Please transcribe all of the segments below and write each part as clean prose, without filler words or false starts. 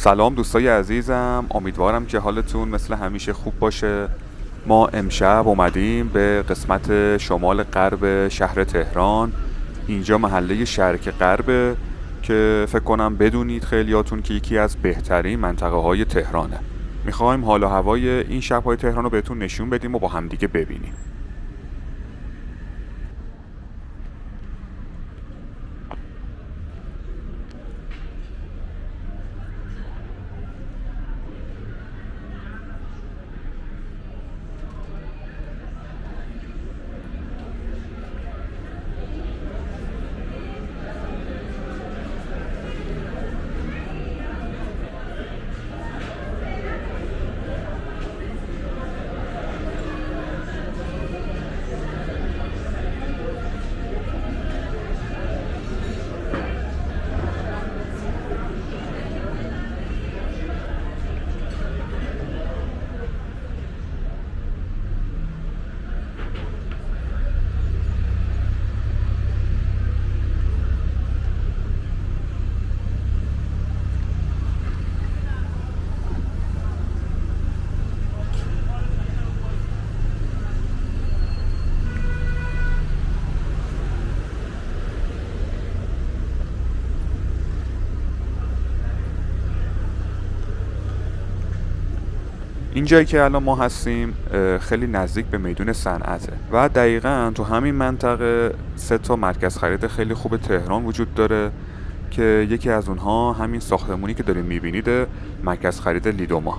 سلام دوستای عزیزم، امیدوارم که حالتون مثل همیشه خوب باشه. ما امشب اومدیم به قسمت شمال غرب شهر تهران. اینجا محله شرق غربه که فکر کنم بدونید خیلیاتون که یکی از بهترین منطقه های تهرانه. میخوایم حال و هوای این شب‌های تهران رو بهتون نشون بدیم و با همدیگه ببینیم. این جایی که الان ما هستیم خیلی نزدیک به میدون صنعته و دقیقاً تو همین منطقه 3 تا مرکز خرید خیلی خوب تهران وجود داره که یکی از اونها همین ساختمونی که داریم میبینید، مرکز خرید لیدوما.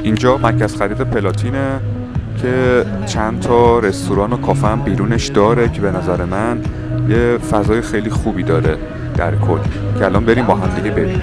اینجا مرکز خرید پلاتینه که چند تا رستوران و کافه هم بیرونش داره که به نظر من یه فضای خیلی خوبی داره در کل، که الان بریم با هم دیگه ببینیم.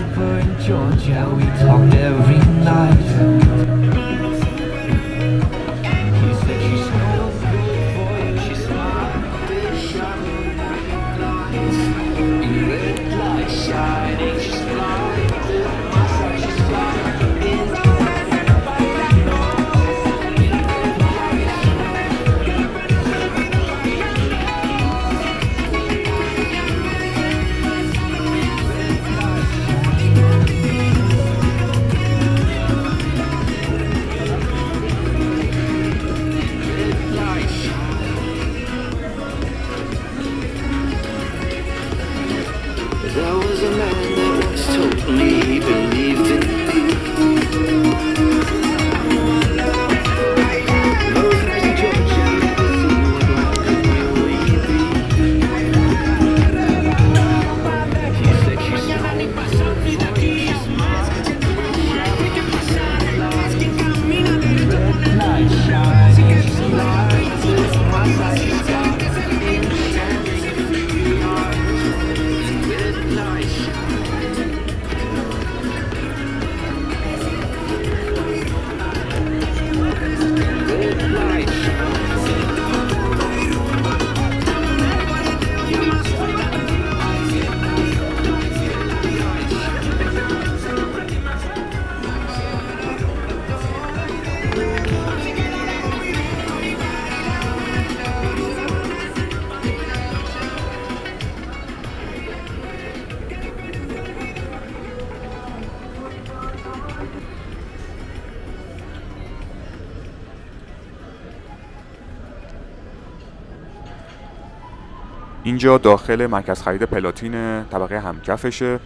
اینجا داخل مرکز خرید پلاتین طبقه همکفشه.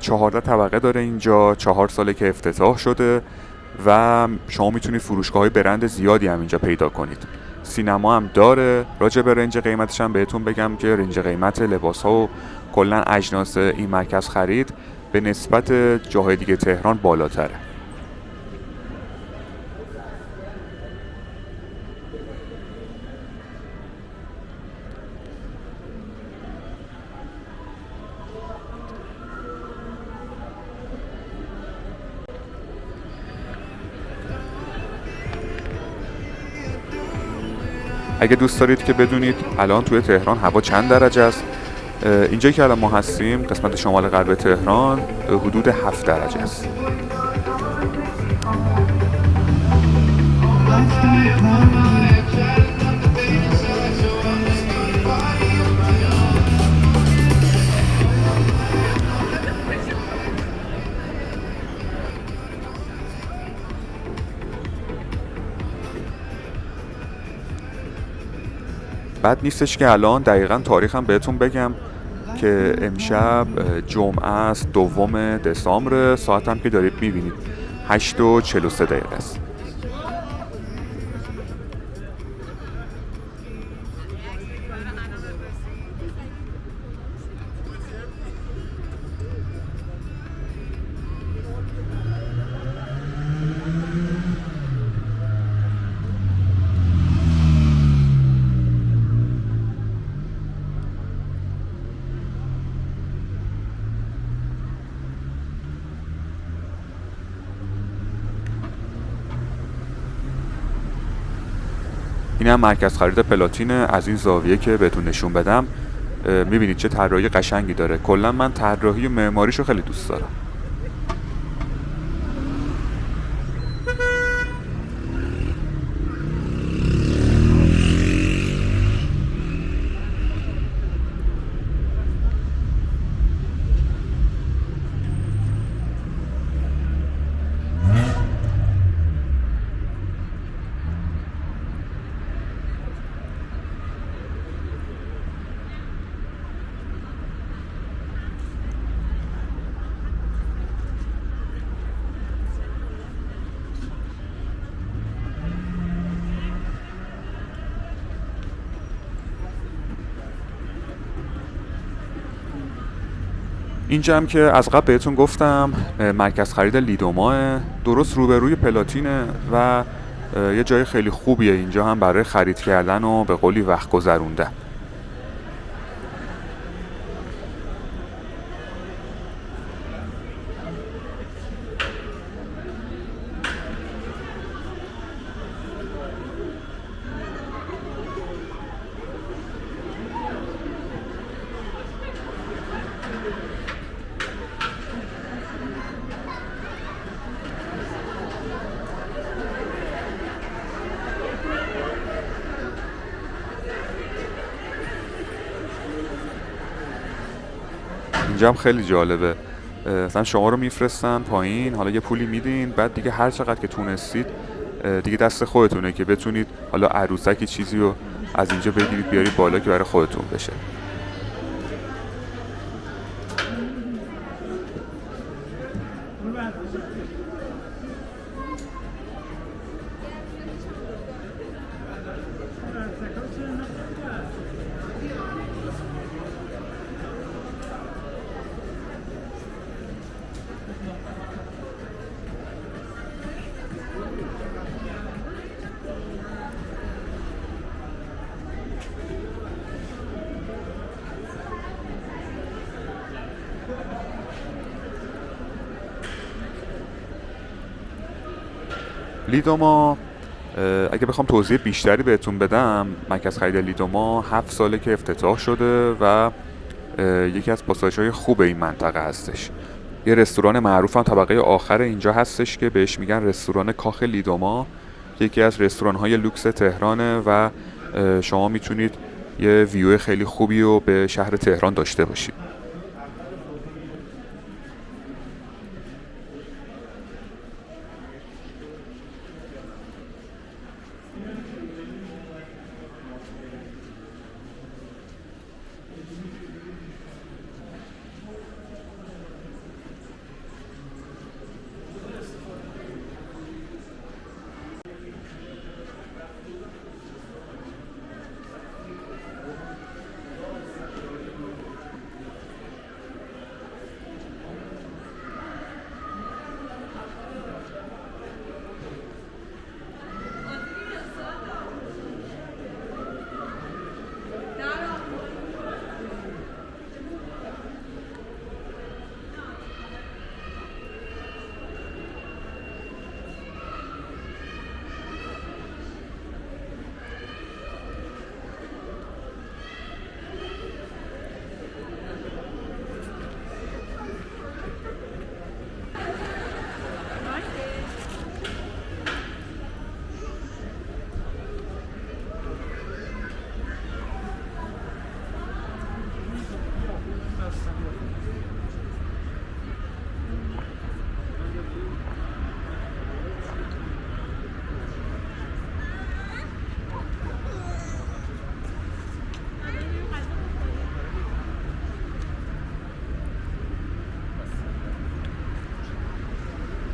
14 طبقه داره اینجا، 4 ساله که افتتاح شده و شما میتونید فروشگاه‌های برند زیادی هم اینجا پیدا کنید. سینما هم داره. راجع به رنج قیمتش هم بهتون بگم که رنج قیمت لباس‌ها و کلا اجناس این مرکز خرید به نسبت جاهای دیگه تهران بالاتره. اگه دوست دارید که بدونید الان توی تهران هوا چند درجه است، اینجایی که الان ما هستیم قسمت شمال غرب تهران حدود 7 درجه است. بعد نیستش که الان دقیقاً تاریخم بهتون بگم که امشب جمعه است، 2 دسامبر، ساعت هم که دارید میبینید 8:43 است. این هم مرکز خرید پلاتین از این زاویه که بهتون نشون بدم. میبینید چه طراحی قشنگی داره. کلا من طراحی و معماریشو خیلی دوست دارم. اینجا هم که از قبل بهتون گفتم مرکز خرید لیدوما، درست روبروی پلاتینه و یه جای خیلی خوبیه اینجا هم برای خرید کردن و به قولی وقت گذروندن. اینجا هم خیلی جالبه. مثلا شما رو میفرستن پایین، حالا یه پولی میدین، بعد دیگه هر چقدر که تونستید دیگه دست خودتونه که بتونید حالا عروسکی چیزی رو از اینجا بگیرید بیارید بالا که برای خودتون بشه. لیدوما اگه بخوام توضیح بیشتری بهتون بدم، مرکز خرید لیدوما 7 ساله که افتتاح شده و یکی از پاساژهای خوب این منطقه هستش. یه رستوران معروف هم طبقه آخر اینجا هستش که بهش میگن رستوران کاخ لیدوما، یکی از رستوران‌های لوکس تهرانه و شما میتونید یه ویو خیلی خوبی رو به شهر تهران داشته باشید.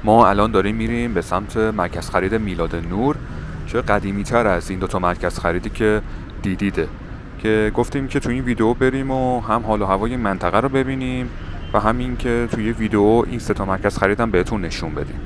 ما الان داریم میریم به سمت مرکز خرید میلاد نور که قدیمی تر از این دوتا مرکز خریدی که دیدیده، که گفتیم که تو این ویدیو بریم و هم حال و هوای منطقه رو ببینیم و همین که توی ویدیو این سه تا مرکز خریدم بهتون نشون بدیم.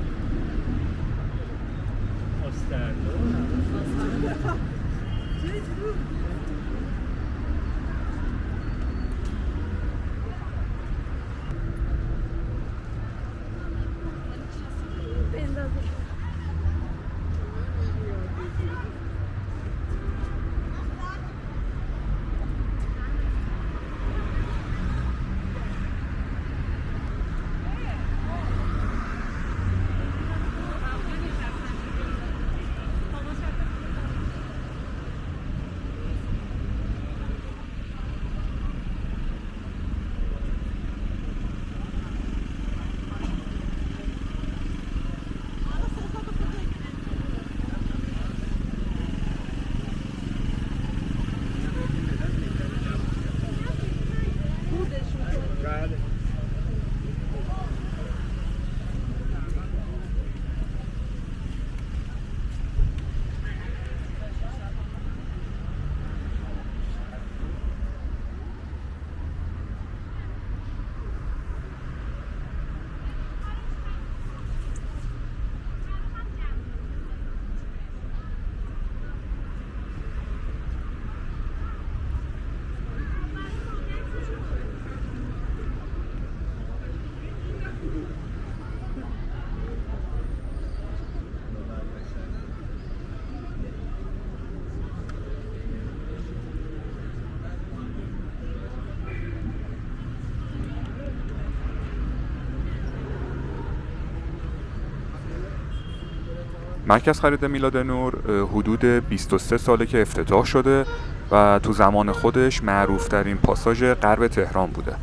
مرکز خرید میلاد نور حدود 23 ساله که افتتاح شده و تو زمان خودش معروفترین پاساژ غرب تهران بوده.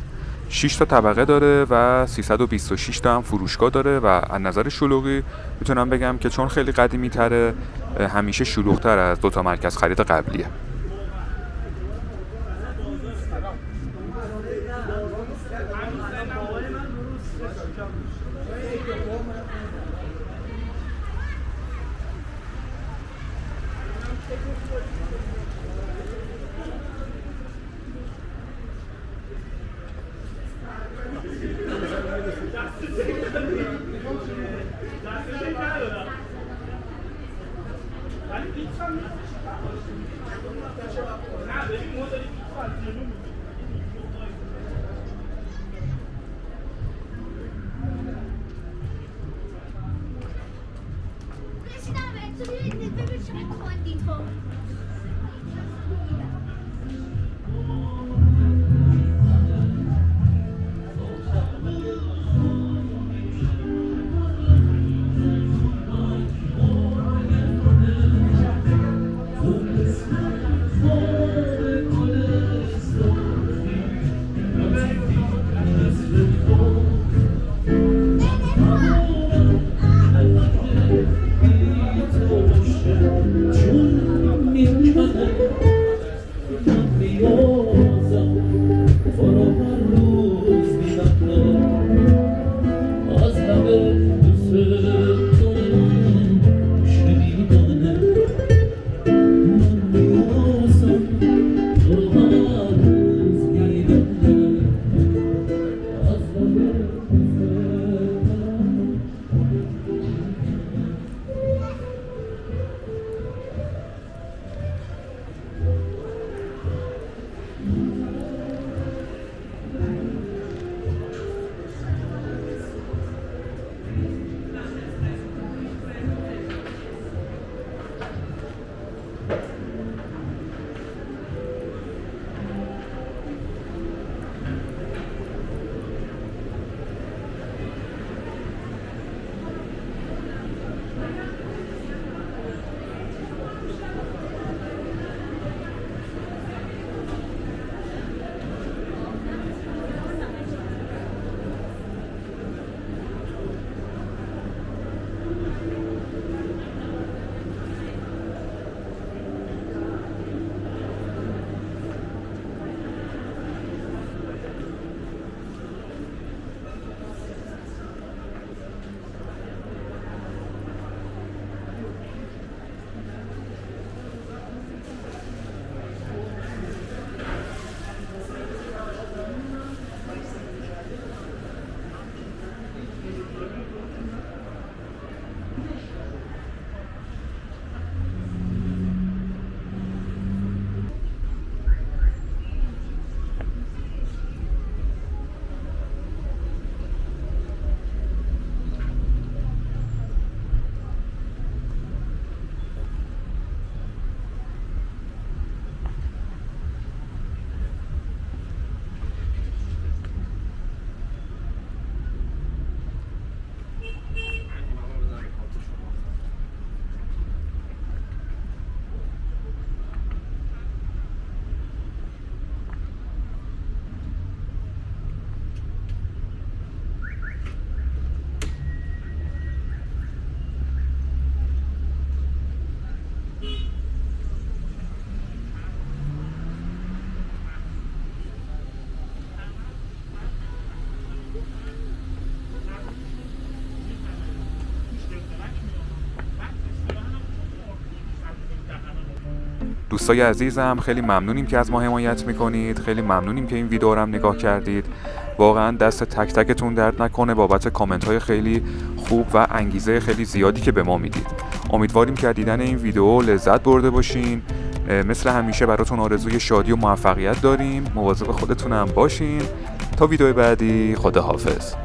6 تا طبقه داره و 326 تا هم فروشگاه داره و از نظر شلوغی میتونم بگم که چون خیلی قدیمی تره همیشه شلوغ‌تر از دوتا مرکز خرید قبلیه. دوستای عزیزم خیلی ممنونیم که از ما حمایت میکنید، خیلی ممنونیم که این ویدیو رو هم نگاه کردید. واقعا دست تک تکتون درد نکنه بابت کامنت های خیلی خوب و انگیزه خیلی زیادی که به ما میدید. امیدواریم که دیدن این ویدیو لذت برده باشین. مثل همیشه براتون آرزوی شادی و موفقیت داریم. مواظب خودتون هم باشین. تا ویدیو بعدی، خداحافظ.